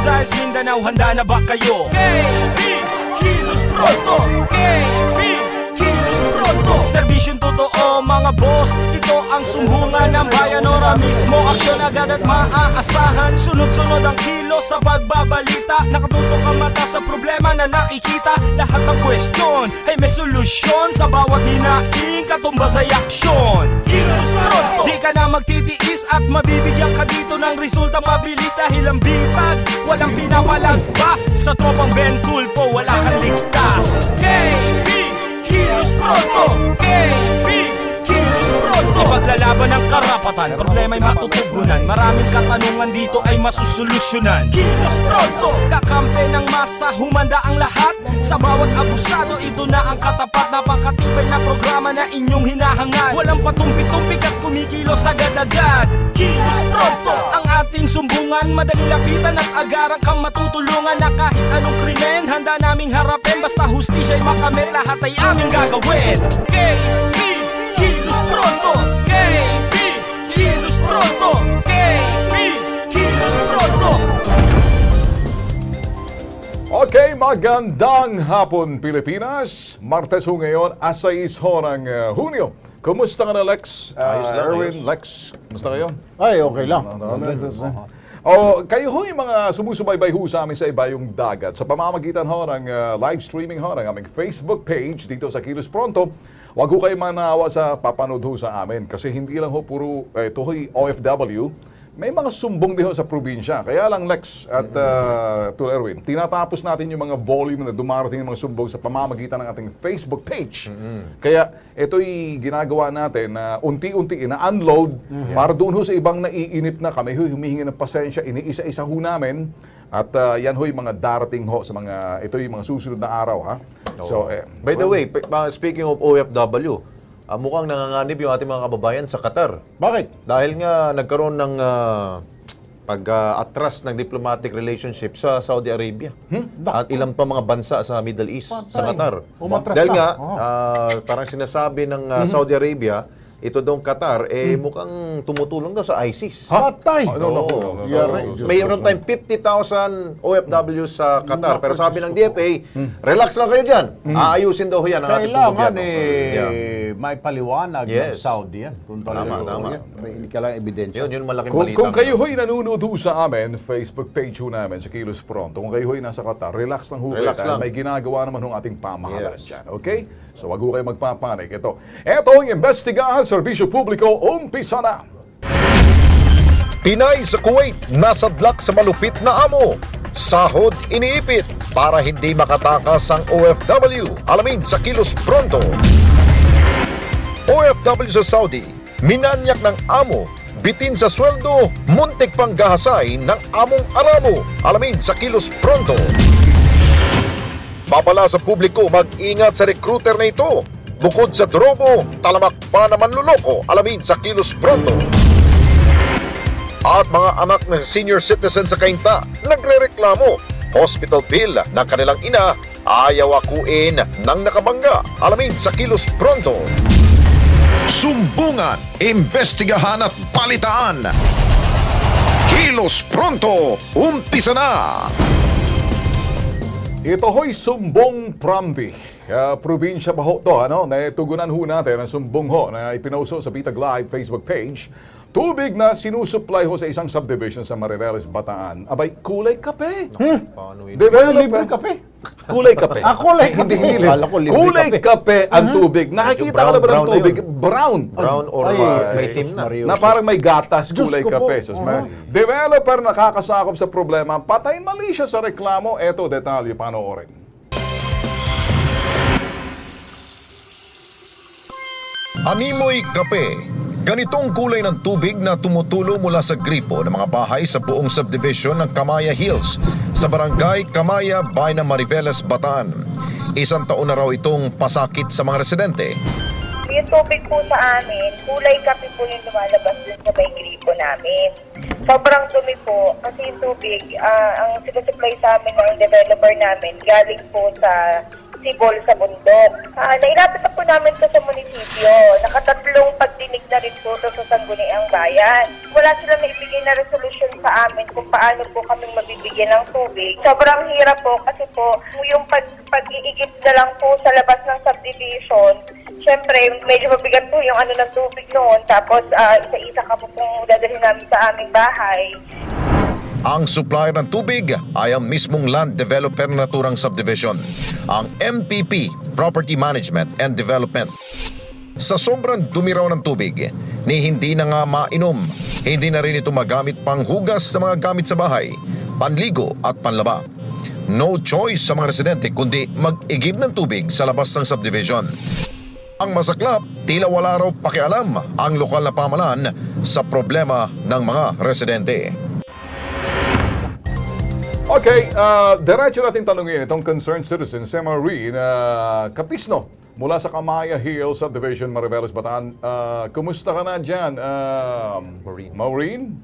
Visayas, Mindanao, handa na ba kayo? KB, kilos pronto. KB, kilos pronto. Serbisyong totoo mga boss, ito ang sumbungan ng bayan. Ora mismo, aksyon agad at maaasahan. Sunod-sunod ang kilos sa pagbabalita. Nakatutok ang mata sa problema na nakikita. Lahat ng question ay may solusyon. Sa bawat hinaing katumbas ay aksyon. Kilos pronto. Di ka na magtitiis at mabibigyan ka dito ng resulta mabilis. Dahil ang bitag, walang pinapalagpas. Sa tropang Ben Tulfo, wala kang ligtas. KB, kilos pronto. KB, kilos pronto. Ipaglalaban ng karapatan, problema'y matutugunan. Maraming katanungan dito ay masusolusyonan. Kilos pronto. Kakampi ng masa, humanda ang lahat. Sa bawat abusado, ito na ang katapat. Napakatibay na programa na inyong hinahangad. Walang patumpik-tumpik at kumikilos agad-agad. Kilos pronto. Ang ating sumbungan, madali lapitan at agarang kang matutulungan. Na kahit anong krimen, handa naming harapin. Basta hustisya'y makamit, lahat ay aming gagawin. KB, kilos pronto. KB, kilos pronto. KB, kilos pronto. Okay, magandang hapon Pilipinas. Martes ho ngayon, 6 ng Hunyo. Kumusta ka na, Lex? Erwin, Lex, kumusta kayo? Ay, okay lang. Kayo ho yung mga sumusubaybay ho sa amin sa Ibayong Dagat. Sa pamamagitan ho ng live streaming ho ng aming Facebook page dito sa Kilos Pronto. Huwag ho kayo manawa sa papanood ho sa amin. Kasi hindi lang ho puro ito ho'y OFW. May mga sumbong din ho sa probinsya. Kaya lang, Lex at Tul Erwin, tinatapos natin yung mga volume na dumarating ng mga sumbong sa pamamagitan ng ating Facebook page. Kaya ito'y ginagawa natin na unti-unti ina-unload para doon ho sa ibang naiinip na kami humihingi ng pasensya, iniisa-isa ho namin. At yan ho yung mga darating ho sa mga, ito yung mga susunod na araw, ha? So, by the way, speaking of OFW, mukhang nanganganib yung ating mga kababayan sa Qatar. Bakit? Dahil nga nagkaroon ng pag-atras ng diplomatic relationship sa Saudi Arabia. At ilang pa mga bansa sa Middle East, sa Qatar. Dahil nga, parang sinasabi ng Saudi Arabia, ito daw Qatar, mukhang tumutulong daw sa ISIS. Patay! Mayroon tayong 50,000 OFW sa Qatar. Pero sabi ng DFA, relax lang kayo dyan. Aayusin daw yan ang ating kailangan may paliwanag ng Saudi yan. Tama. Hindi ka lang ebidensya. Yun malaking balita. Kung kayo ho'y nanonood ho sa amin, Facebook page ho namin sa Kilos Pronto, kung kayo ho'y nasa Qatar, relax lang ho. Relax lang. May ginagawa naman ho ating pamahalaan dyan. Okay? So wag ho kayo magpapanik. Ito ang investigahan serbisyo publiko, umpisa na. Pinay sa Kuwait, nasadlak sa malupit na amo. Sahod iniipit para hindi makatakas ang OFW. Alamin sa Kilos Pronto. OFW sa Saudi, minanyak ng amo, bitin sa sweldo, muntik pang gahasay ng among aramo. Alamin sa Kilos Pronto. Babala sa publiko, mag-ingat sa recruiter na ito. Bukod sa drobo, talamak pa naman luloko. Alamin sa Kilos Pronto. At mga anak ng senior citizen sa Cainta, nagre-reklamo. Hospital bill ng kanilang ina, ayaw akuin ng nakabangga. Alamin sa Kilos Pronto. Sumbungan, imbestigahan at balitaan. Kilos Pronto, umpisa na! Ito ho'y sumbong Pramdi. Probinsya ba ho to? Natugunan ho natin ang sumbong ho na ipinauso sa Bitag Live Facebook page. Tubig na sinusupply ho sa isang subdivision sa Mariveles, Bataan. Abay, kulay kape. Libre kape? Kulay kape. Kulay kape. Hindi. Kulay kape ang tubig. Nakikita ka na ba ng tubig? Brown. Brown or may team na. Na parang may gatas, kulay kape. Developer nakakasakop sa problema. Patay mali siya sa reklamo. Eto, detalye, panoorin. Animoy kape. Ganitong kulay ng tubig na tumutulo mula sa gripo ng mga bahay sa buong subdivision ng Kamaya Hills sa barangay Kamaya, Bayan ng Mariveles, Bataan. Isang taon na raw itong pasakit sa mga residente. Yung tubig po sa amin, kulay kape po yung lumalabas dun sa may gripo namin. Sobrang dumi po kasi yung tubig, ang sinasupply sa amin ng developer namin galing po sa sibol sa bundok. Nailapit na po namin ito sa munisipyo. Nakatatlong pagdinig na rin po ito sa Sangguniang Bayan. Wala silang naibigay na resolution sa amin kung paano po kami mabibigyan ng tubig. Sobrang hirap po kasi po yung pag-iigib na lang po sa labas ng subdivision. Siyempre, medyo mabigat po yung ng tubig noon. Tapos, isa-isa ka po pong dadalhin namin sa aming bahay. Ang supplier ng tubig ay ang mismong land developer na naturang subdivision, ang MPP, Property Management and Development. Sa sobrang dumi raw ng tubig, ni hindi na nga mainom, hindi na rin ito magamit pang hugas sa mga gamit sa bahay, panligo at panlaba. No choice sa mga residente kundi mag-igib ng tubig sa labas ng subdivision. Ang masaklap, tila wala raw pakialam ang lokal na pamahalaan sa problema ng mga residente. Okay, diretso natin tanungin itong concerned citizen, si Maureen Capisno, mula sa Kamaya Hills Subdivision, Mariveles, Bataan. Kumusta ka na dyan, Maureen?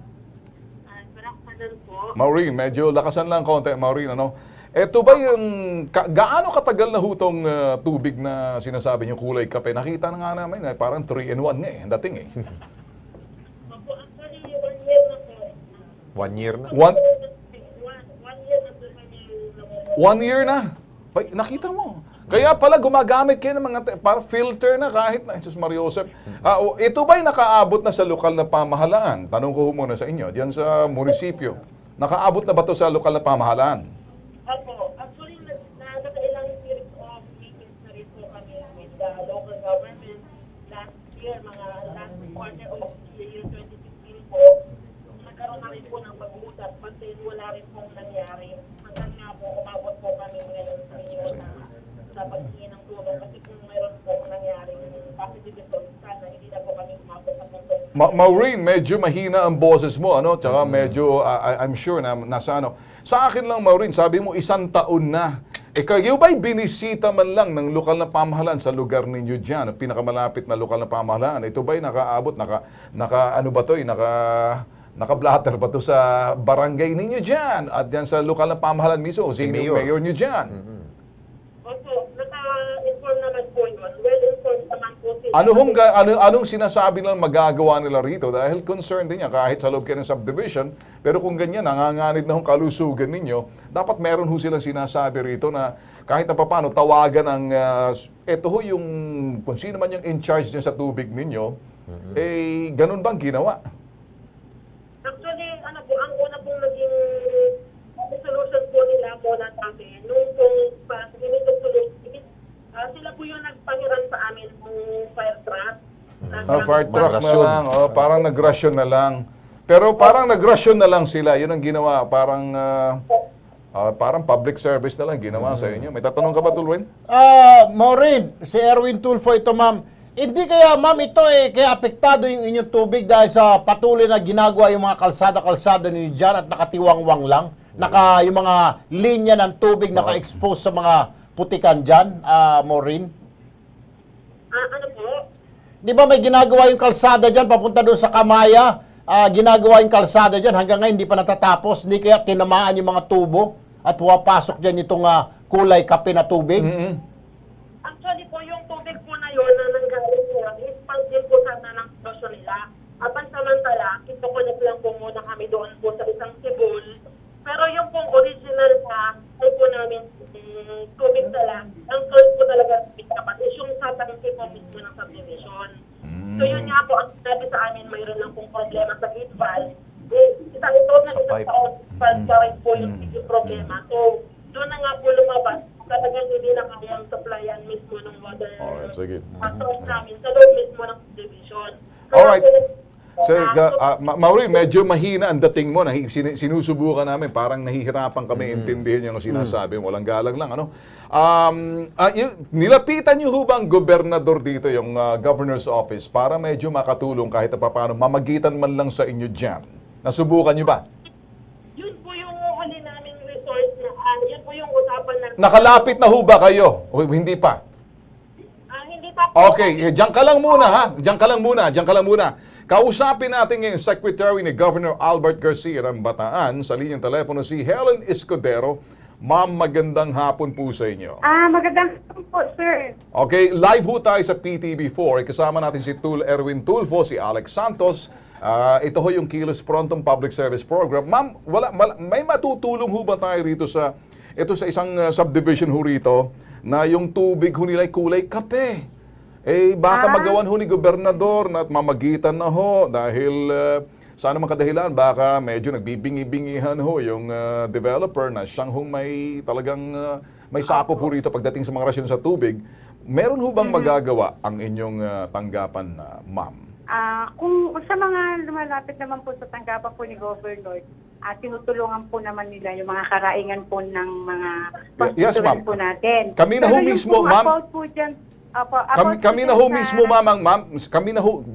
Maureen, medyo lakasan lang konti, Maureen, ano? Ito ba yung, gaano katagal na hutong tubig na sinasabi niyo kulay kape? Nakita na nga namin, parang 3-in-1 nga ang dating eh. Actually, 1 year na po. 1 year na? 1 year na? Ay, nakita mo. Kaya pala gumagamit kayo ng mga para filter na kahit na Jesus Mario Joseph. Ito ba'y nakaabot na sa lokal na pamahalaan? Tanong ko muna sa inyo, diyan sa munisipyo. Nakaabot na ba ito sa lokal na pamahalaan? Opo. Actually, nakailang series of meetings na rin po kami with the local government last year, mga last quarter of year 2016 po. Nagkaroon na rin po ng pag-uusap, but then wala rin pong nangyari. Hanggang nga po, umabot po kami ngayon sa inyo sa paghingi ng tulong kasi kung mayroon po nangyari positive result, sana hindi na po kami umabot sa punto. Maureen, medyo mahina ang boses mo, ano? Tsaka medyo, I'm sure na nasa ano. Sa akin lang, Maureen, sabi mo 1 taon na. Kayo ba'y binisita man lang ng lokal na pamahalaan sa lugar ninyo dyan, pinakamalapit na lokal na pamahalaan? Ito ba'y nakaabot, ano ba ito, naka-blatter ba ito sa barangay ninyo dyan? At yan sa lokal na pamahalaan mismo, sino yung mayor nyo dyan? Opo, naka-inform naman po yun. Well-informed naman po sila. Anong sinasabi lang magagawa nila rito? Dahil concerned din niya kahit sa loob kayo ng subdivision, pero kung ganyan, nanganganib na hong kalusugan ninyo, dapat meron ho silang sinasabi rito na kahit na paano tawagan ang, ito ho yung, kung sino man yung in charge niya sa tubig ninyo, ganun bang ginawa? Actually, ang una pong naging solution po nila muna sa amin, nung pong hinitog solution, sila po yung nagpangiran sa amin ng fire truck. Fire truck na lang, parang nag-ration na lang. Pero parang nag-ration na lang sila, yun ang ginawa, parang public service na lang ginawa sa inyo. May tatanong ka ba, Tulwin? Maureen, si Erwin Tulfo ito, ma'am. Hindi kaya, ma'am, ito kaya apektado yung inyong tubig dahil sa patuloy na ginagawa yung mga kalsada ninyo dyan at nakatiwangwang lang? Yung mga linya ng tubig naka-expose sa mga putikan dyan, Maureen? Ano po? Di ba may ginagawa yung kalsada dyan, papunta doon sa Kamaya, ginagawa yung kalsada dyan, hanggang ngayon hindi pa natatapos, hindi kaya tinamaan yung mga tubo at pumapasok dyan itong kulay kape na tubig? Actually po, yung tubig po na yun na nanggaling po, is din po sana ng sitwasyon nila. Pansamantala, ito-connect lang po muna kami doon po sa isang sibol. Pero yung pong original na ay po namin tubig tala, ang source po talaga is yung sa tangke po mismo ng subdivision. So yun nga po, ang sabi sa amin, mayroon lang pong problema sa gate valve. Isang taon pa rin po yung problema. So doon na nga po lumabas, talagang hindi na kayang supplyan mismo ng water. Alright, sige. Source namin sa loob mismo ng subdivision. Alright. So, Maureen, medyo mahina ang dating mo. Sinusubukan namin. Parang nahihirapan kami intindihin yung sinasabi. Walang galang lang. Ano? Nilapitan niyo ho bang gobernador dito, yung governor's office, para medyo makatulong kahit paano, mamagitan man lang sa inyo dyan? Nasubukan niyo ba? Yun po yung huli naming resource na, yun po yung usapan na... Nakalapit na ho ba kayo? O hindi pa? Hindi pa po. Okay, diyan ka lang muna ha. Diyan ka lang muna. Kausapin natin ngayon Secretary ni Governor Albert Garcia ng Bataan sa linyang telepono si Helen Escudero Ma'am, magandang hapon po sa inyo. Magandang hapon po, sir. Okay, live ho tayo sa PTV4. Kasama natin si Erwin Tulfo, si Alex Santos. Ito ho yung Kilos Prontong Public Service Program. Ma'am, may matutulong ho ba tayo rito sa isang subdivision ho rito na yung tubig ho nila ay kulay kape? Baka magawan ho ni gobernador na at mamagitan na ho dahil sa anumang kadahilan, baka medyo nagbibingi-bingihan ho yung developer na siyang hong may talagang may sakop ho rito pagdating sa mga rasyon sa tubig. Meron ho bang magagawa ang inyong tanggapan, ma'am? Kung sa mga lumalapit naman po sa tanggapan po ni Governor, tinutulungan po naman nila yung mga karaingan po ng mga constituent po natin. Kami na ho mismo, ma'am. About po dyan, kami na ho mismo,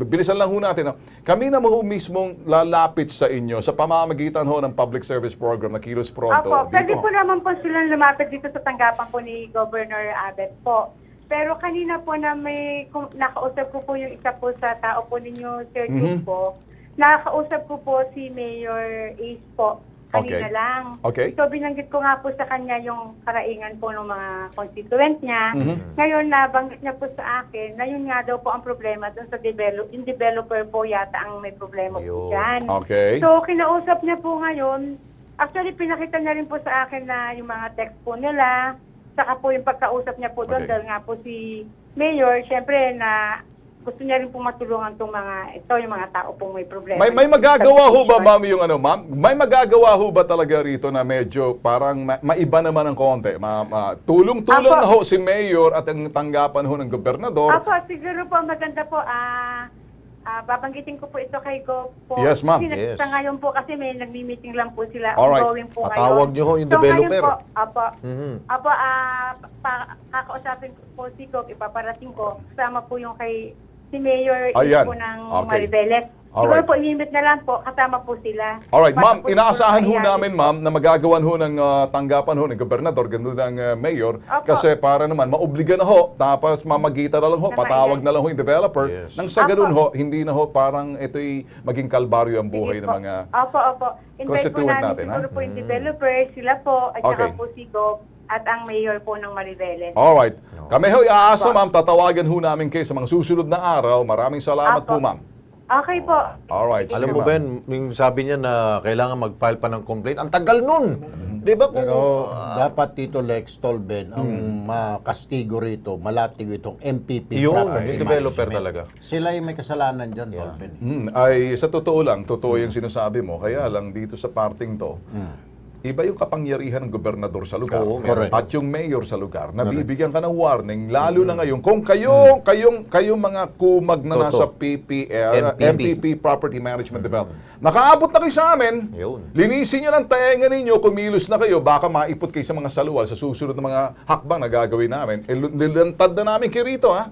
bilisan lang ho natin. Kami na ho mismo lalapit sa inyo sa pamamagitan ho ng public service program na Kilos Pronto. Pwede po naman po silang lumapit dito sa tanggapan po ni Governor Abet po. Pero kanina po na may nakausap ko po yung isa po sa tao po ninyo, Sir Jun po. Nakausap ko po si Mayor Ace po. Kanina lang. Okay. So binanggit ko nga po sa kanya yung karaingan po ng mga constituent niya. Ngayon nabanggit niya po sa akin na yun nga daw po ang problema doon sa developer po yata ang may problema po dyan. Okay. So kinausap niya po ngayon. Actually pinakita niya rin po sa akin na yung mga text po nila. Saka po yung pagkausap niya po doon dahil nga po si Mayor, syempre na gusto niya rin po matulungan itong yung mga tao pong may problema. May magagawa ho ba, ma'am, yung ma'am? May magagawa ho ba talaga rito na medyo parang maiba naman ng konti? Tulong-tulong na ho si Mayor at ang tanggapan ho ng gobernador. Siguro po maganda po, babanggitin ko po ito kay Go po. Yes, ma'am. Yes. Ngayon po kasi may nagmi-meeting lang po sila. Alright. Ongoing po Patawag niyo ho yung developer. Kakausapin po si Go, ipaparating ko. Kasama po yung kay si Mayor po ng Mariveles. Siguro po, inimit na lang po, kasama po sila. Alright, ma'am, inaasahan ho namin, ma'am, na magagawan ho ng tanggapan ho ng gobernador, ganoon ng mayor, kasi para naman, maobliga na ho, tapos mamagitan na lang ho, patawag na lang ho yung developer, nang sa ganun ho, hindi na ho parang ito'y maging kalbaryo ang buhay ng mga constituent natin. Siguro po yung developer, sila po, at saka po si Gob, at ang mayor po ng Mariveles. Alright. Kami ho, iaasa, ma'am, tatawagan ho namin kayo sa mga susunod na araw. Maraming salamat po, ma'am. Okay po. Alright. Alam mo, Ben, yung sabi niya na kailangan mag-file pa ng complaint, ang tagal nun. Di ba? Pero dapat Tito Lex Tolben, ang makastigo rito, malatigo itong MPP. Yung developer talaga. Sila yung may kasalanan dyan, Tolben. Ay, sa totoo lang, totoo yung sinasabi mo. Kaya lang, dito sa parting to, iba yung kapangyarihan ng gobernador sa lugar at yung mayor sa lugar. Nabibigyan ka ng warning, lalo na ngayon. Kung kayong mga kumag na nasa MPP, Property Management Development, nakaabot na kayo sa amin, linisin nyo ng taenga ninyo, kumilos na kayo, baka maipot kayo sa mga saluwal sa susunod na mga hakbang na gagawin namin. Nilantad na namin kayo rito, ha?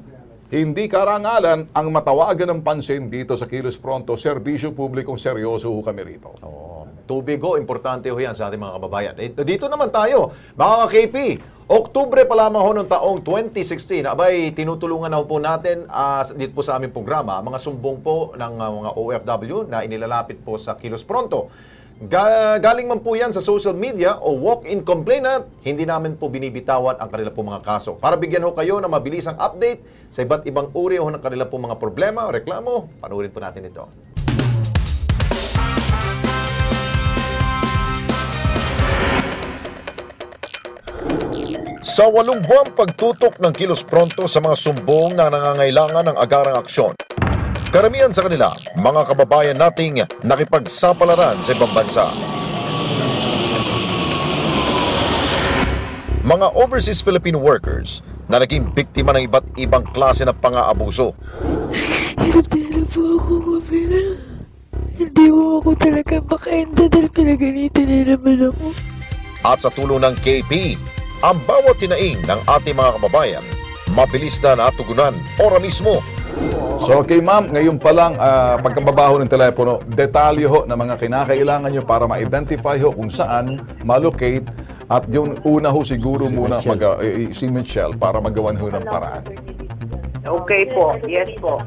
Hindi karangalan ang matawagan ng pansin dito sa Kilos Pronto, serbisyo publikong seryoso ho kami rito. Tubig ho, importante ho yan sa ating mga kababayan. Dito naman tayo, mga ka-KP, Oktubre pa lamang ho noong taong 2016, abay tinutulungan na ho po natin dito po sa aming programa, mga sumbong po ng mga OFW na inilalapit po sa Kilos Pronto. Galing man po yan sa social media o walk-in complainant, hindi namin po binibitawan ang kanila po mga kaso. Para bigyan ho kayo ng mabilisang update sa iba't ibang uri ho ng kanila po mga problema o reklamo, panurin po natin ito. Sa 8 buwang pagtutok ng Kilos Pronto sa mga sumbong na nangangailangan ng agarang aksyon, karamihan sa kanila, mga kababayan nating nakipagsapalaran sa ibang bansa. Mga overseas Philippine workers na naging biktima ng iba't ibang klase ng pang-aabuso. Hirap po ako, Kabila. Hindi mo ako talaga makainda dahil pinaganitin na naman ako. At sa tulong ng KP, ang bawat tinaing ng ating mga kababayan, mabilis na natugunan ora mismo. So, okay ma'am, ngayon pa lang, pagkababaho ng telepono, detalye ho na mga kinakailangan nyo para ma-identify ho kung saan ma-locate. At yung una ho siguro muna si Michelle para magawan ho ng paraan. Okay po, yes po.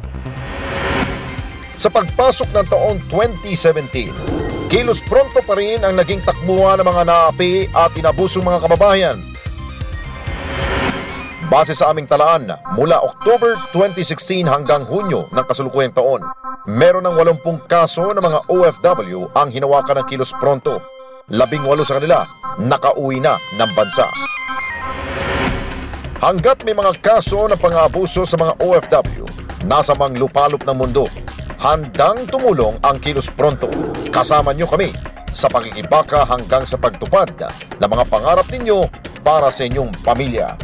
Sa pagpasok ng taong 2017, Kilos Pronto pa rin ang naging takbuhan ng mga naapi at inabusong mga kababayan. Base sa aming talaan, mula October 2016 hanggang Hunyo ng kasalukuyang taon, meron ng 80 kaso ng mga OFW ang hinawakan ng Kilos Pronto. 18 sa kanila nakauwi na ng bansa. Hanggat may mga kaso ng pang-aabuso sa mga OFW, nasa manglupalop ng mundo, handang tumulong ang Kilos Pronto. Kasama niyo kami sa pagkikibaka hanggang sa pagtupad ng mga pangarap ninyo para sa inyong pamilya.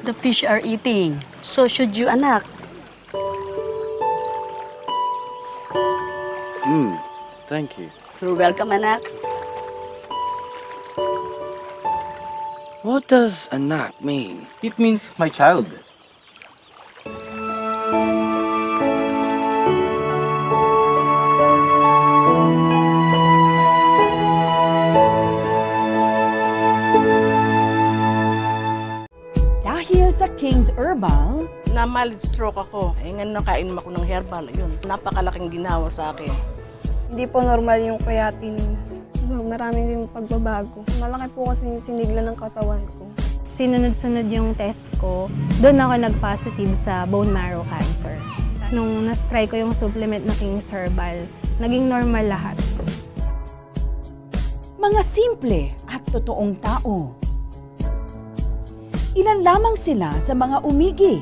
The fish are eating. So should you, anak. Thank you. You're welcome, anak. What does anak mean? It means my child. Sa King's Herbal, na mild stroke ako. Ngayon nakain ako ng herbal. Yun, napakalaking ginawa sa akin. Hindi po normal yung creatinine. Maraming din pagbabago. Malaki po kasi yung sinigla ng katawan ko. Sinunod-sunod yung test ko, doon ako nag-positive sa bone marrow cancer. Nung na-try ko yung supplement na King's Herbal, naging normal lahat. Mga simple at totoong tao. Ilan lamang sila sa mga umigi,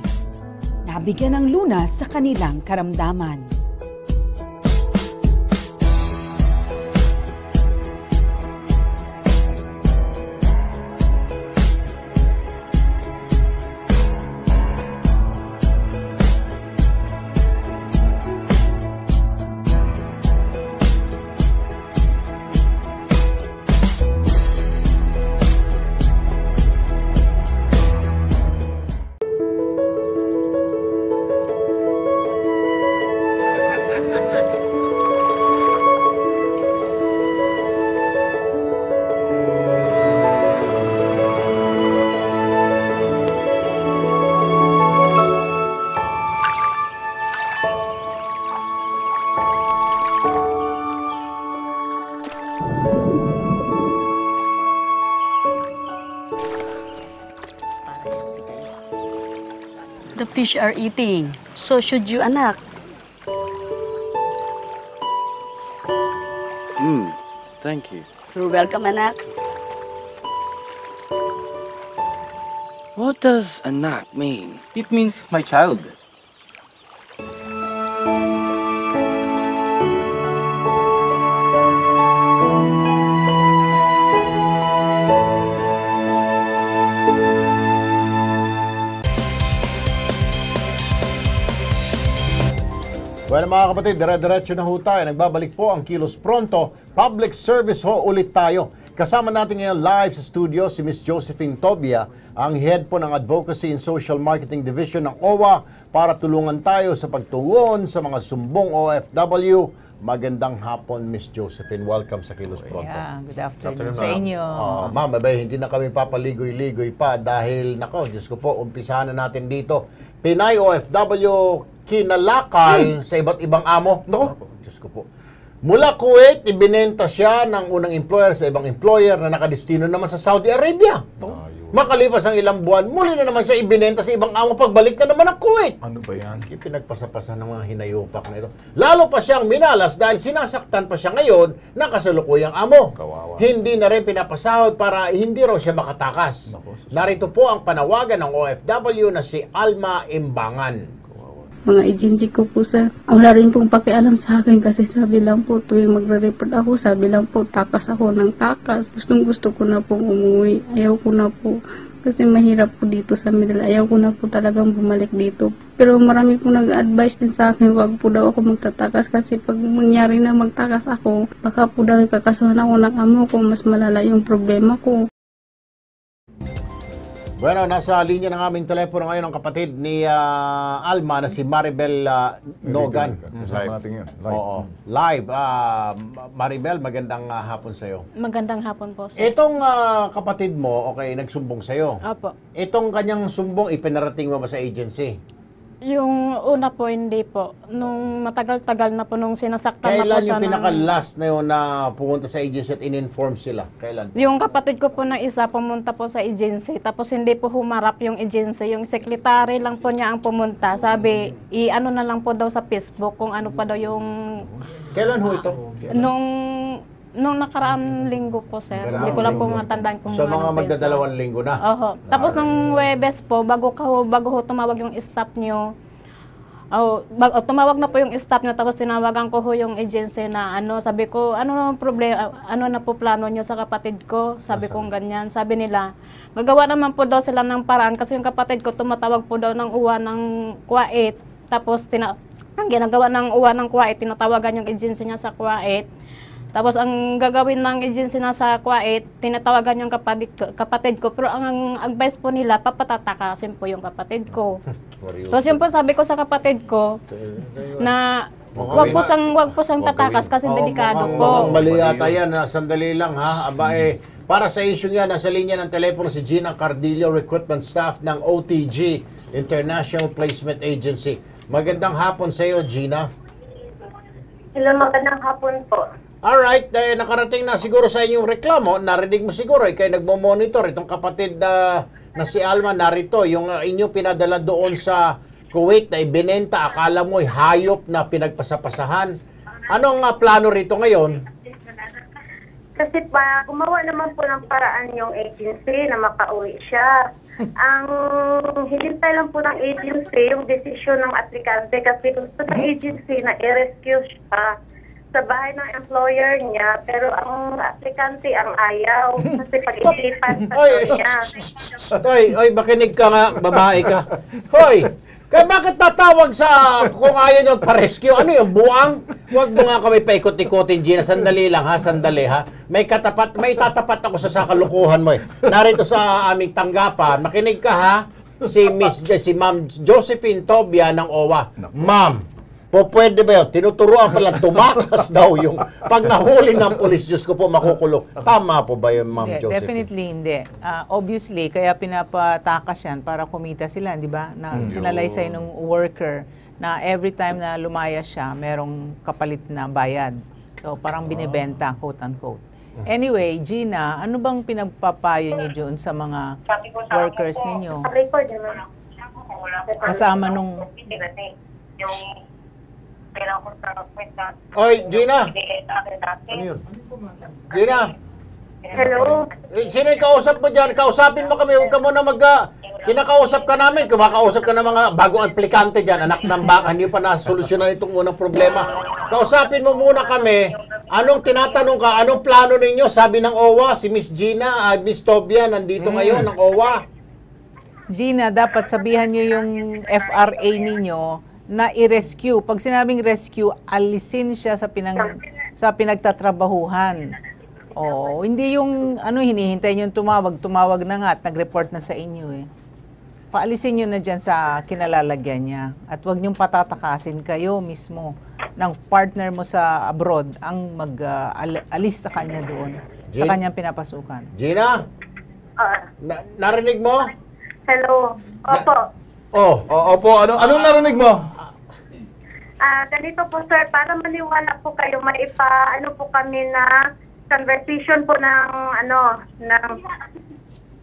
nabigyan ng lunas sa kanilang karamdaman. The fish are eating. So should you, anak. Thank you. You're welcome, anak. What does anak mean? It means my child. Well, mga kapatid, dire-diretso na ho tayo. Nagbabalik po ang Kilos Pronto. Public service ho ulit tayo. Kasama natin ngayon live sa studio si Miss Josephine Tobia, ang head po ng Advocacy and Social Marketing Division ng OWA, para tulungan tayo sa pagtugon sa mga sumbong OFW. Magandang hapon, Miss Josephine. Welcome sa Kilos Pronto. Yeah, good afternoon sa inyo. Ma'am, hindi na kami papaligoy-ligoy pa dahil, nako, Diyos ko po, umpisahan na natin dito. Pinay OFW kinalakal sa iba't ibang amo. No? Diyos ko po. Mula Kuwait, ibinenta siya ng unang employer sa ibang employer na nakadestino naman sa Saudi Arabia. Makalipas ang ilang buwan, muli na naman siya ibinenta sa ibang amo pagbalik na naman ng Kuwait. Ano ba yan? Pinagpasa-pasa ng mga hinayupak na ito. Lalo pa siyang minalas dahil sinasaktan pa siya ngayon na kasalukuyang amo. Kawawa. Hindi na rin pinapasahod para hindi raw siya makatakas. Narito po ang panawagan ng OFW na si Alma Imbangan. Mga agency ko po, sir. Wala rin pong pakialam sa akin kasi sabi lang po tuwing magre-report ako, sabi lang po takas ako ng takas. Gusto ko na pong umuwi. Ayaw ko na po. Kasi mahirap po dito sa middle. Ayaw ko na po talagang bumalik dito. Pero marami po nag-advise din sa akin, wag po daw ako magtatakas kasi pag mangyari na magtakas ako, baka po daw kakasuhan ako ng amo ko, mas malala yung problema ko. Bueno, nasa linya ng aming telepono ngayon ang kapatid ni Alma na si Maribel Nogan. Kasama natin yun. Oo. Live. Maribel, magandang hapon sa'yo. Magandang hapon po, sir. Itong kapatid mo, okay, nagsumbong sa'yo. Opo. Itong kanyang sumbong, ipinarating mo ba sa agency? Yung una po, hindi po. Nung matagal-tagal na po, nung sinasaktan na po Kailan siya yung pinaka-last na yun na pumunta sa agency at in-inform sila? Kailan? Yung kapatid ko po na isa, pumunta po sa agency. Tapos hindi po humarap yung agency. Yung secretary lang po niya ang pumunta. Sabi, i-ano na lang po daw sa Facebook kung ano pa daw yung... Kailan ho ito? Nung nakaraang linggo po, sir. Hindi ko lang po matandaan kung so, mga magdadalawang linggo na? Oho. Tapos nung Webes po, bago ho tumawag yung staff nyo, tumawag na po yung staff nyo, tapos tinawagan ko ho yung agency na sabi ko, ano problema, ano na po plano nyo sa kapatid ko? Sabi ko ganyan. Sabi nila, gagawa naman po daw sila ng paraan kasi yung kapatid ko tumatawag po daw ng uwa ng Kuwait. Tapos ang ginagawa ng uwa ng Kuwait, tinatawagan yung agency niya sa Kuwait. Tapos ang gagawin ng agency na sa Kuwait, tinatawagan yung kapatid ko. Pero ang advice po nila, papatatakasin po yung kapatid ko. Tapos yun po sabi ko sa kapatid ko, na wag po siyang tatakas kasi delikado po. Mukhang mali yata yan, sandali lang ha. Para sa issue nga, nasa linya ng telepono si Gina Cardillo, recruitment staff ng OTG, International Placement Agency. Magandang hapon sa iyo, Gina. Hello, magandang hapon po. Alright, nakarating na siguro sa inyong reklamo, narinig mo siguro, kayo nagmo-monitor, itong kapatid na si Alma narito, yung inyo pinadala doon sa Kuwait na ibinenta, akala mo hayop na pinagpasapasahan. Anong plano rito ngayon? Kasi gumawa naman po ng paraan yung agency na makauwi siya. Ang hinintay lang po ng agency, yung desisyon ng aplikante kasi gusto ng agency na i-rescue siya sa bahay ng employer niya, pero ang aplikante ang ayaw kasi pag-isipan sa niya. Oy, makinig ka nga, babae ka. Hoy, kaya bakit tatawag sa kung ayaw nyo pa-rescue? Ano yung buwang? Huwag mo nga kami paikot-ikotin, Gina. Sandali lang ha, sandali ha. May tatapat ako sa kalukuhan mo eh. Narito sa aming tanggapan, makinig ka ha. Si Ma'am Josephine Tobia ng OWA. Ma'am, pwede ba yun? Tinuturuan pa lang, tumakas daw yung pag nahuli ng pulis, Diyos ko po, makukulong. Tama po ba yun, Ma'am Josephine? Definitely hindi. Obviously, kaya pinapatakas yan para kumita sila, di ba? Na sinalaysay ng worker na every time na lumayas siya, merong kapalit na bayad. So, parang binibenta, quote-unquote. Anyway, Gina, ano bang pinagpapayo niyo doon sa mga workers ninyo? Kasama nung... Oy, Gina! Ano yun? Gina! Hello? Sino yung kausap mo dyan? Kausapin mo kami, huwag ka muna kinakausap ka namin, kumakausap ka ng mga bagong aplikante dyan, anak ng baka, hindi pa nasolusyonan itong unang problema. Kausapin mo muna kami, anong tinatanong ka, anong plano ninyo? Sabi ng OWA, si Miss Gina, Miss Tobia, nandito ngayon, ng OWA. Gina, dapat sabihan nyo yung FRA ninyo na i-rescue. Pag sinabing rescue, alisin siya sa pinagtatrabahuhan. Hindi yung hinihintay nyo tumawag na nga at nag-report na sa inyo eh. Paalisin nyo na dyan sa kinalalagyan niya. At huwag nyong patatakasin kayo mismo ng partner mo sa abroad ang mag-alis sa kanya doon, sa kanyang pinapasukan. Gina? Narinig mo? Hello? Opo. Opo. Anong narinig mo? Ganito po sir, para maniwala po kayo, ano po kami na conversation po ng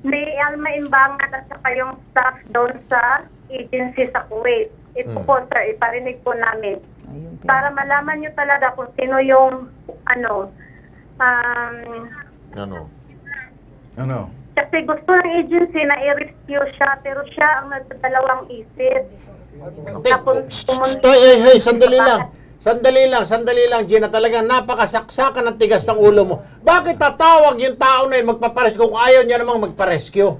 may Alma Imbangan at saka yung staff doon sa agency sa Kuwait. Ito po sir, iparinig po namin. Para malaman nyo talaga kung sino yung kasi gusto ng agency na i-rescue siya, pero siya ang nagdadalawang isip. Sandali lang, Gina. Talagang napakasaksakan ng tigas ng ulo mo. Bakit tatawag yung tao na yun magpaparescue kung ayaw niya namang magparescue?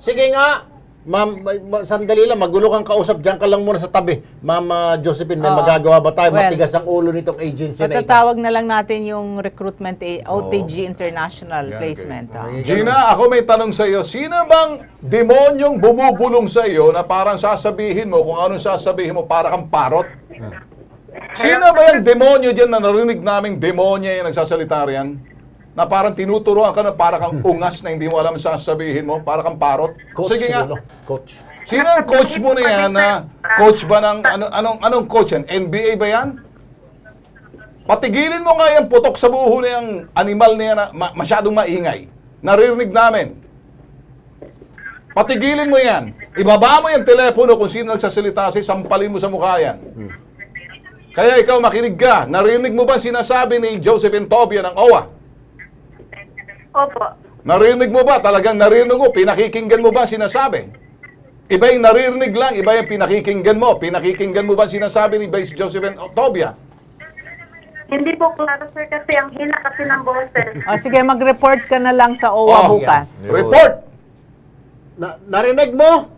Sige nga. Ma'am, sandali lang, magulo kang kausap. Diyan ka lang muna sa tabi. Ma'am Josephine, may magagawa ba tayo? Well, matigas ang ulo nitong agency na ito. Patatawag na lang natin yung recruitment OTG International Placement. Gina, ako may tanong sa iyo. Sino bang demonyong bumubulong sa iyo na parang sasabihin mo, kung anong sasabihin mo, para kang parot? Sino ba yung demonyo dyan na narinig naming demonyo yung nagsasalita riyan? Na parang tinuturuan ka na para kang ungas na hindi mo alam sasabihin mo, para kang parot. Coach, sige nga. Coach. Sino ang coach mo na yan na coach ba ng, anong coach yan? NBA ba yan? Patigilin mo nga yung putok sa buho na yung animal na yan na masyadong maingay. Naririnig namin. Patigilin mo yan. Ibaba mo yung telepono kung sino nagsasalita sa'yo, sampalin mo sa mukha yan. Kaya ikaw makinig ka. Narinig mo ba sinasabi ni Josephine Tobia ng OWA? Opo. Narinig mo ba? Talagang narinig mo? Pinakikinggan mo ba sinasabi? Iba yung naririnig lang, iba yung pinakikinggan mo. Pinakikinggan mo ba sinasabi ni Vice Josephine Tobia? Hindi po klaro, sir, kasi ang hina kasi ng boses. Sige, mag-report ka na lang sa OWA bukas. Report! Narinig mo?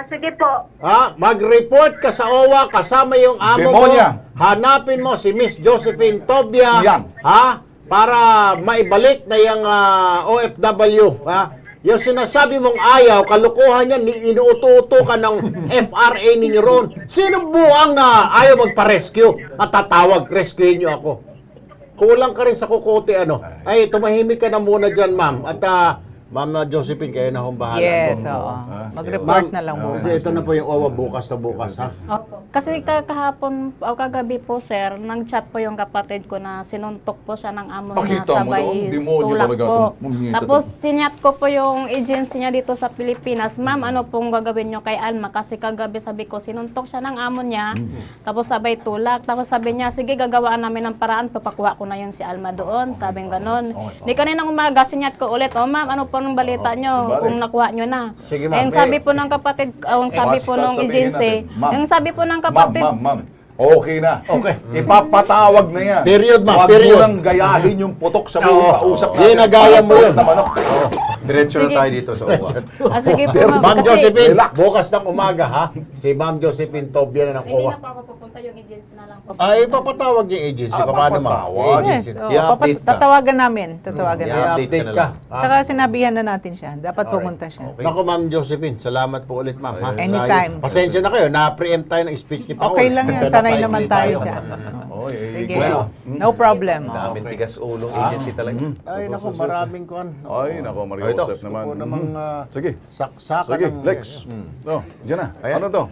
Sige po. Mag-report ka sa OWA kasama yung amo Demonya. mo. Hanapin mo si Miss Josephine Tobia. Yan. Para maibalik na yung OFW. Yung sinasabi mong ayaw, kalukuhan yan, inuuto-uto ka ng FRA ninyo ron. Sino buang na ayaw magpa-rescue at tatawag, rescue nyo ako? Kulang ka rin sa kukote, Ay, tumahimik ka na muna dyan, ma'am. At Ma'am Josephine, kayo na hong bahala. Yes, oo. Mag-report na lang bukas. Kasi ito na po yung OWA bukas na bukas, ha? Kasi kahapon o kagabi po, sir, nang-chat po yung kapatid ko na sinuntok po siya ng amo na sabay tulak po. Tapos sinyat ko po yung agency niya dito sa Pilipinas. Ma'am, ano pong gagawin nyo kay Alma? Kasi kagabi sabi ko, sinuntok siya ng amo niya, tapos sabay tulak. Tapos sabi niya, sige, gagawaan namin ng paraan, papakuha ko na yun si Alma doon. Sabing ganon. Di kaninang umaga, sinyat ko ulit, ma'am, ano po ng balita nyo kung nakuha nyo na. Sige, ma'am. Yung sabi po ng kapatid, yung sabi po ng agency, yung sabi po ng kapatid, Ma'am, okay na. Okay. Ipapatawag na yan. Period, ma'am. Huwag mo nang gayahin yung putok sa buong kausap natin. Ginagaya mo yun. Diretso na tayo dito sa OWA. sige po, ma'am. Ma'am Josephine, relax. bukas ng umaga, ha? Si Ma'am Josephine Tobia na ng Hindi OWA. na po ako pupunta, yung agency na lang po. Ay, papatawag yung agency. Paano, ma'am? Yes, tatawagan namin. Tatawagan namin. I-update ka. Tsaka sinabihan na natin siya. Dapat pumunta siya. Naku, Ma'am Josephine, salamat po ulit, ma'am. Ha? Anytime. Pasensya na kayo, na-preempt tayo ng speech ni Pangulo. Okay lang yan. Sanay naman tayo dyan. Sige. No problem. Daming tigas ulong agency talaga. Ay, naku, maraming kuhan. Ay, naku, Mario Joseph naman. Sige. Saksakan Sige, ng... Lex. Diyan na. Ano to?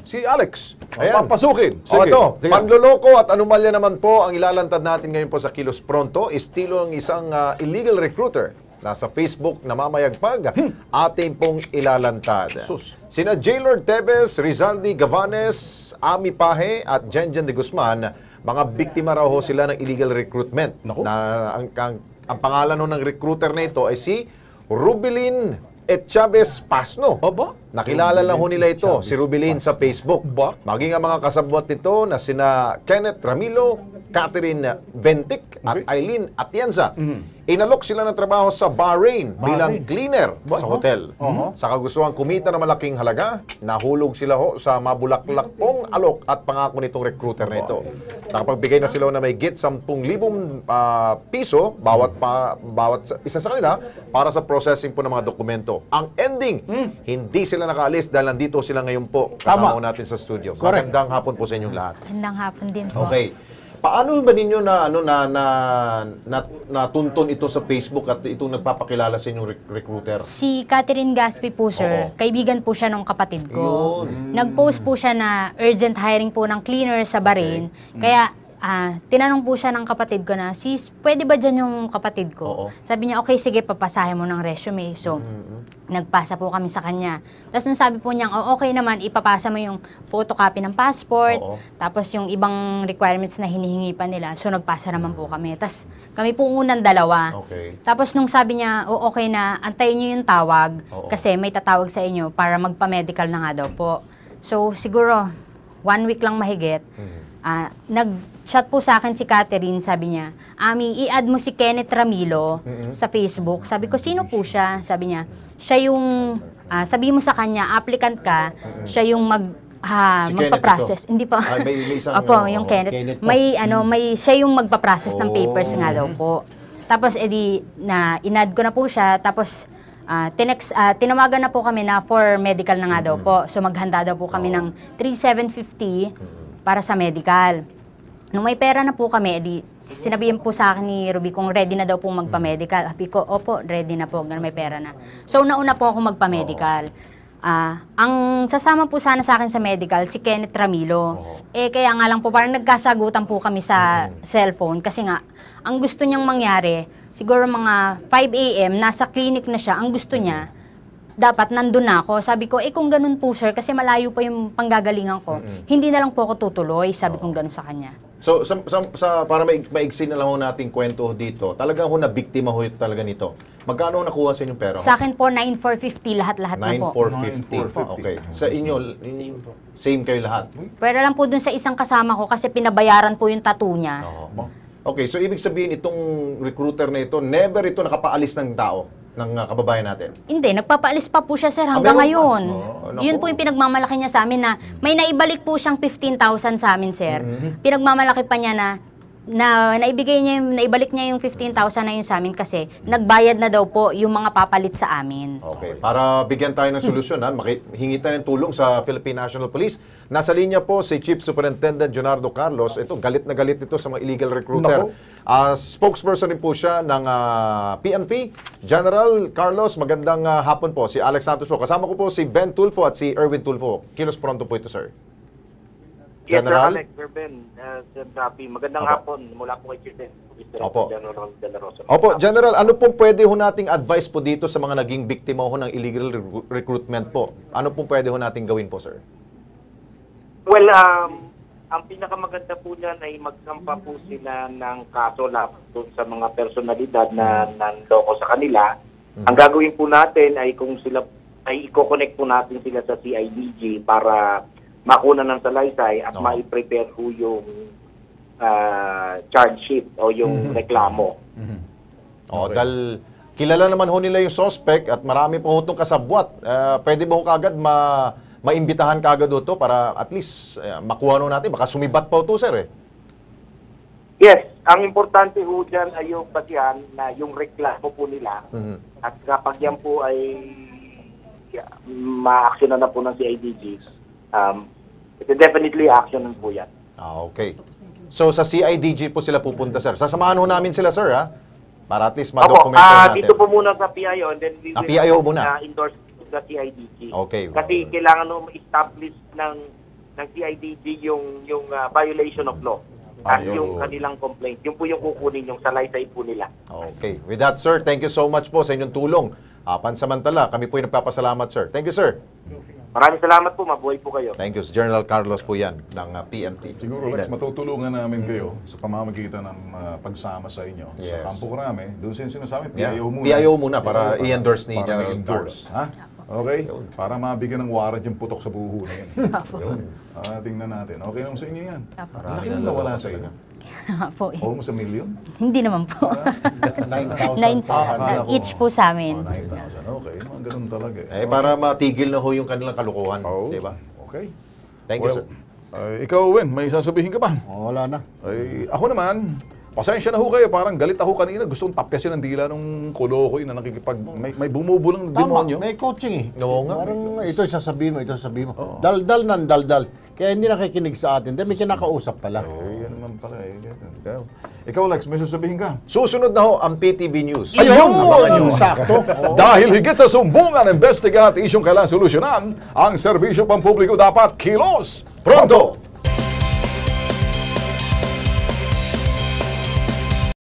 Si Alex. Ayan. Papasukin. Sige. Ito, panloloko at anomalya naman po ang ilalantad natin ngayon po sa Kilos Pronto. Estilo ng isang illegal recruiter. Nasa Facebook, namamayagpag. Ating pong ilalantad. Sina J. Lord Tevez, Rizaldi Gavanes, Ami Pahe at Jenjen de Guzman, mga biktima raw ho sila ng illegal recruitment. Na ang pangalan ng recruiter na ito ay si Rubilin Chavez Pasno. Nakilala lang ho nila ito, si Rubilin sa Facebook. Maging ang mga kasabwat nito na sina Kenneth Ramilo, Catherine Ventic at Eileen Atienza. Inalok sila ng trabaho sa Bahrain bilang cleaner sa hotel. Sa kagustuhan kumita ng malaking halaga, nahulog sila ho sa mabulaklak pong alok at pangako nitong recruiter na ito. Nakapagbigay na sila na may git 10,000 piso bawat isa sa kanila para sa processing po ng mga dokumento. Ang ending, hindi sila nakaalis dahil nandito sila ngayon po kasama natin sa studio. Magandang hapon po sa inyong lahat. Magandang hapon din po. Okay. Paano ba ninyo natunton ito sa Facebook at itong nagpapakilala sa inyong recruiter? Si Catherine Gaspi po, sir. Kaibigan po siya ng kapatid ko. Nag-post po siya na urgent hiring po ng cleaner sa Bahrain. Kaya tinanong po siya ng kapatid ko na, sis, pwede ba dyan yung kapatid ko? Sabi niya, okay, sige, papasahin mo ng resume. So, nagpasa po kami sa kanya. Tapos nasabi po niya, okay naman, ipapasa mo yung photocopy ng passport, tapos yung ibang requirements na hinihingi pa nila. So, nagpasa naman po kami. Tapos, kami po unang dalawa. Tapos, nung sabi niya, okay na, antayin niyo yung tawag, kasi may tatawag sa inyo para magpa-medical na nga daw po. So, siguro, 1 week lang mahigit, nag-chat po sa akin si Catherine, sabi niya, Ami, i-add mo si Kenneth Ramilo sa Facebook. Sabi ko, sino po siya? Sabi niya, siya yung sabihin mo sa kanya, applicant ka, siya yung magpa-process. Hindi pa. May isang, Opo, yung Kenneth. May siya yung magpa-process ng papers nga daw po. Tapos inad ko na po siya, tapos tinawagan na po kami na for medical na nga daw po. So maghanda daw po kami ng 3,750 para sa medical. Nung may pera na po kami, sinabihan po sa akin ni Ruby kung ready na daw po magpa-medical. Sabi ko, opo, ready na po, may pera na. So nauna po ako magpa-medical. Ang sasama po sana sa akin sa medical, si Kenneth Ramilo. Kaya nga lang po, parang nagkasagutan po kami sa cellphone kasi nga, ang gusto niyang mangyari, siguro mga 5 a.m., nasa clinic na siya, ang gusto niya, dapat nandun na ako. Sabi ko, kung ganun po sir, kasi malayo pa yung panggagalingan ko, hindi na lang po ako tutuloy, sabi kong ganun sa kanya. So, para maigsin na lang ho nating kwento dito, talagang ho na biktima ho talaga nito. Magkano nakuha sa inyong pera? Sa akin po, 9,450 lahat-lahat na po. 9,450. Okay. Sa inyo, same kayo lahat? Pero lang po dun sa isang kasama ko kasi pinabayaran po yung tattoo niya. Okay, so ibig sabihin itong recruiter na ito, never ito nakapaalis ng tao, ng kababayan natin? Hindi, nagpapaalis pa po siya sir hanggang ngayon. Yun po yung pinagmamalaki niya sa amin na may naibalik po siyang 15,000 sa amin sir. Pinagmamalaki pa niya na naibalik niya yung 15,000 na yun sa amin kasi nagbayad na daw po yung mga papalit sa amin. Okay, para bigyan tayo ng solusyon, hingi tayo ng tulong sa Philippine National Police. Nasa linya po si Chief Superintendent Junardo Carlos. Ito, galit na galit ito sa mga illegal recruiter. Spokesperson din po siya ng PNP. General Carlos, magandang hapon po. Si Alex Santos po. Kasama ko po si Ben Tulfo at si Erwin Tulfo. Kilos pronto po ito, sir. General? Yes, Sir Alex, Sir Ben, Sir Rafi, magandang hapon mula po kay Chief General De La Rosa. Opo, General, ano pong pwede ho nating advice po dito sa mga naging biktima ho ng illegal recruitment po? Ano pong pwede ho nating gawin po, sir? Well, ang pinakamaganda po niyan ay magsampa po sila ng kaso laban sa mga personalidad na nanloko sa kanila. Ang gagawin po natin ay kung sila ay i-connect po natin sila sa CIDG para makuna ng salaysay at ma-prepare po yung charge sheet o yung reklamo. Dahil kilala naman ho nila yung suspect at marami po itong kasabwat. Pwede ba ho kagad maimbitahan kagad ito para at least makuha natin? Baka sumibat pa ito, sir. Yes, ang importante ho dyan ay yung basihan na yung reklamo po nila. At kapag yan po ay ma-actionan na po ng CIDG, it's definitely actionan po yan. Okay. So sa CIDG po sila pupunta, sir. Sasamahan ho namin sila, sir, para at least ma-document natin. Dito po muna sa PIO and then we will PIO muna. Endorse sa CIDG. Okay. Kasi kailangan ma-establish ng CIDG yung violation of law. At yung kanilang complaint. Yung po yung kukunin yung salaysay po nila. Okay. With that, sir, thank you so much po sa inyong tulong. Pansamantala, kami po yung nagpapasalamat, sir. Thank you, sir. Maraming salamat po. Mabuhay po kayo. Thank you. General Carlos po yan ng PNP. Siguro, Lex, matutulungan namin kayo sa pamamagitan ng pagsama sa inyo. Sa Campo Crame, doon sinasabi, PIO muna. PIO muna para i-endorse ni General Carlos. Okay? Para mabigyan ng warrant yung putok sa buho na yan. Tingnan natin. Okay naman sa inyo yan. Laki nang nawala sa inyo. Almost 1 million? Hindi naman po. 9,000 each po sa amin. 9,000. Okay. Ganun talaga. Para matigil na ho yung kanilang kalukuhan. Diba? Okay. Thank you, sir. Ikaw, Wen, may sasabihin ka ba? Wala na. Ako naman, pasensya na ho kayo. Parang galit ako kanina. Gustong tapyasin ang dila nung kulokoy na nakikipag... May bumubulang demonyo. May coaching eh. Oo nga. Parang ito sasabihin mo, ito sasabihin mo. Daldal ng daldal. Kaya hindi nakikinig sa atin. Dahil may kinakausap pala. Yan naman pala eh. Ikaw, Lex, may sasabihin ka? Susunod na ho ang PTV News. Ayun! Sakto. Dahil higit sa sumbungan, investiga at isyong kailangan solusyonan, ang serbisyo pampubliko dapat kilos pronto!